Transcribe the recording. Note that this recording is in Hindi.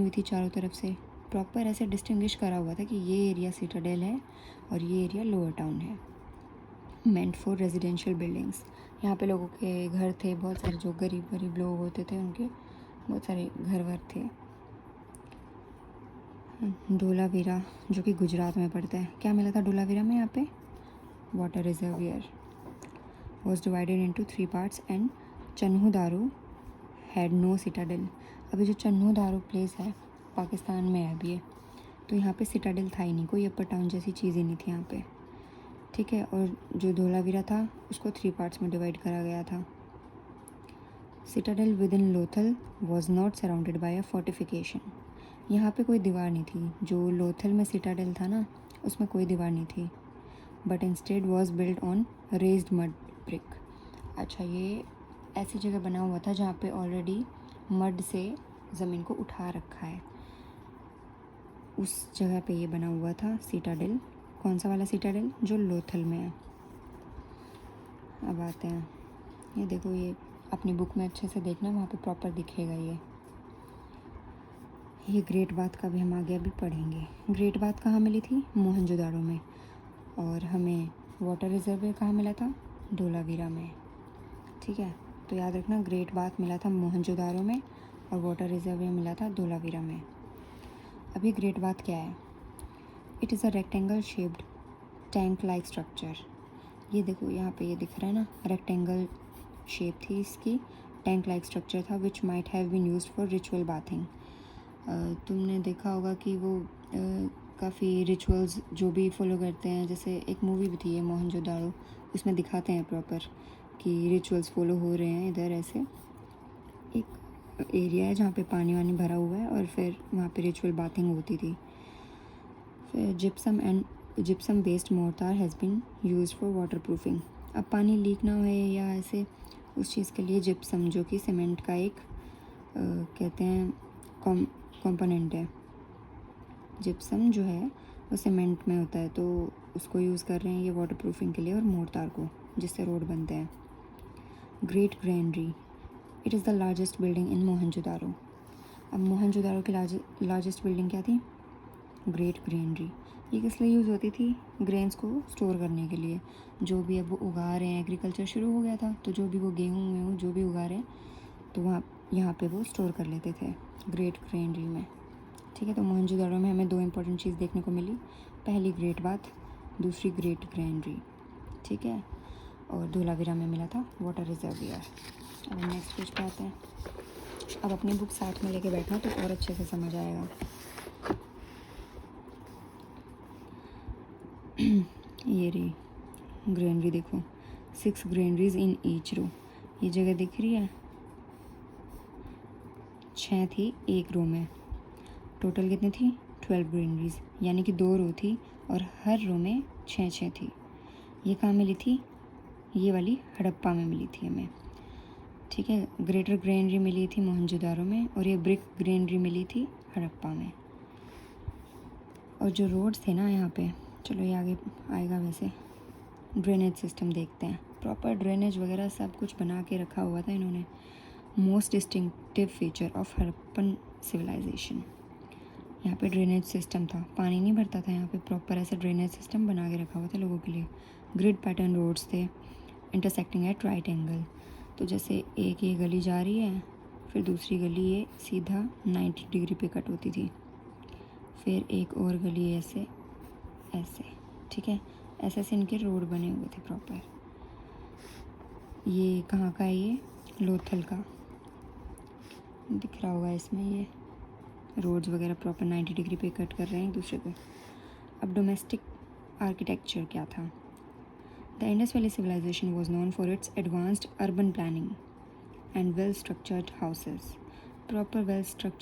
हुई थी चारों तरफ से। प्रॉपर ऐसे डिस्टिंग्विश करा हुआ था कि ये एरिया सिटाडेल है और ये एरिया लोअर टाउन है। मेंट फॉर रेजिडेंशियल बिल्डिंग्स, यहाँ पे लोगों के घर थे, बहुत सारे जो गरीब गरीब लोग होते थे उनके बहुत सारे घर वर थे। धोलावीरा जो कि गुजरात में पड़ता है, क्या मिला था धोलावीरा में? यहाँ पे water reservoir was divided into 3 parts and Chanhudaro had no Citadel. अभी जो चन्हू दारू प्लेस है पाकिस्तान में है अभी, तो यहाँ पे सिटाडेल था ही नहीं, कोई अपर टाउन जैसी चीज़ ही नहीं थी यहाँ पे, ठीक है। और जो धोलावीरा था उसको 3 पार्ट्स में डिवाइड करा गया था। Citadel with in Lothal was not surrounded by a fortification, यहाँ पे कोई दीवार नहीं थी। जो लोथल में सिटाडेल था ना उसमें कोई दीवार नहीं थी, but instead was build on raised mud brick. अच्छा, ये ऐसी जगह बना हुआ था जहाँ पे ऑलरेडी मड से ज़मीन को उठा रखा है, उस जगह पे ये बना हुआ था सिटाडेल। कौन सा वाला सिटाडेल? जो लोथल में है। अब आते हैं, ये देखो, ये अपनी बुक में अच्छे से देखना, वहाँ पे प्रॉपर दिखेगा ये ग्रेट बाथ का भी हम आगे अभी पढ़ेंगे। ग्रेट बाथ कहाँ मिली थी? मोहनजोदाड़ो में। और हमें वाटर रिजर्वियर कहाँ मिला था? धोलावीरा में, ठीक है। तो याद रखना, ग्रेट बाथ मिला था मोहनजोदाड़ो में और वाटर रिजर्वियर मिला था धोलावीरा में। अभी ग्रेट बाथ क्या है? It is a rectangle shaped tank like structure. ये देखो यहाँ पे ये दिख रहा है ना, रेक्टेंगल शेप थी इसकी, टैंक लाइक स्ट्रक्चर था, which might have been used for ritual bathing. तुमने देखा होगा कि वो काफ़ी रिचुअल्स जो भी फॉलो करते हैं, जैसे एक मूवी भी थी है मोहनजोदाड़ो, उसमें दिखाते हैं प्रॉपर कि रिचुअल्स फॉलो हो रहे हैं। इधर ऐसे एक एरिया है जहाँ पे पानी वानी भरा हुआ है और फिर वहाँ पे रिचुअल बाथिंग होती थी। फिर gypsum based mortar has been used for water proofing. अब पानी लीक ना होए या ऐसे, उस चीज़ के लिए जिप्सम, जो कि सीमेंट का एक कहते हैं कंपोनेंट है। जिप्सम जो है वो सीमेंट में होता है, तो उसको यूज़ कर रहे हैं ये वाटर प्रूफिंग के लिए, और मोर्टार को, जिससे रोड बनते हैं। Great granary, it is the largest building in Mohenjodaro. अब मोहनजोदारो की लार्जेस्ट बिल्डिंग क्या थी? Great granary. ये किस लिए यूज़ होती थी? ग्रेन्स को स्टोर करने के लिए। जो भी अब वो उगा रहे हैं, एग्रीकल्चर शुरू हो गया था, तो जो भी वो गेहूँ वेहूँ जो भी उगा रहे हैं, तो वहाँ यहाँ पे वो स्टोर कर लेते थे ग्रेट ग्रेनरी में, ठीक है। तो मोहनजोदाड़ो में हमें 2 इंपॉर्टेंट चीज़ देखने को मिली, पहली ग्रेट बाथ, दूसरी ग्रेट ग्रेनरी, ठीक है। और धोलावीरा में मिला था वाटर रिजर्वियर। अब नेक्स्ट पेज पे आते हैं। अब अपनी बुक साथ में लेके बैठना तो और अच्छे से समझ आएगा। ये रही ग्रेनरी, देखो 6 ग्रेनरीज इन ईच रो। ये जगह दिख रही है, 6 थी एक रो में। टोटल कितनी थी? 12 ग्रेनरीज, यानी कि 2 रो थी और हर रो में 6 थी। ये कहाँ मिली थी? ये वाली हड़प्पा में मिली थी हमें, ठीक है। ग्रेटर ग्रेनरी मिली थी मोहनजोदारो में और ये ब्रिक ग्रेनरी मिली थी हड़प्पा में। और जो रोड्स थे ना यहाँ पे, चलो ये आगे आएगा, वैसे ड्रेनेज सिस्टम देखते हैं। प्रॉपर ड्रेनेज वगैरह सब कुछ बना के रखा हुआ था इन्होंने। Most distinctive feature of Harappan civilisation, यहाँ पे ड्रेनेज सिस्टम था, पानी नहीं भरता था यहाँ पे, प्रॉपर ऐसा ड्रेनेज सिस्टम बना के रखा हुआ था लोगों के लिए। ग्रिड पैटर्न रोड्स थे इंटरसेक्टिंग एट राइट एंगल, तो जैसे एक ये गली जा रही है, फिर दूसरी गली ये सीधा 90 डिग्री पे कट होती थी, फिर एक और गली ऐसे ऐसे, ठीक है। ऐसे ऐसे इनके रोड बने हुए थे प्रॉपर। ये कहाँ का है? ये लोथल का, दिख रहा होगा इसमें, ये रोड्स वगैरह प्रॉपर 90 डिग्री पे कट कर रहे हैं एक दूसरे को। अब डोमेस्टिक आर्किटेक्चर क्या था? The Indus valley civilisation was known for its advanced urban planning and well structured houses. Proper well structured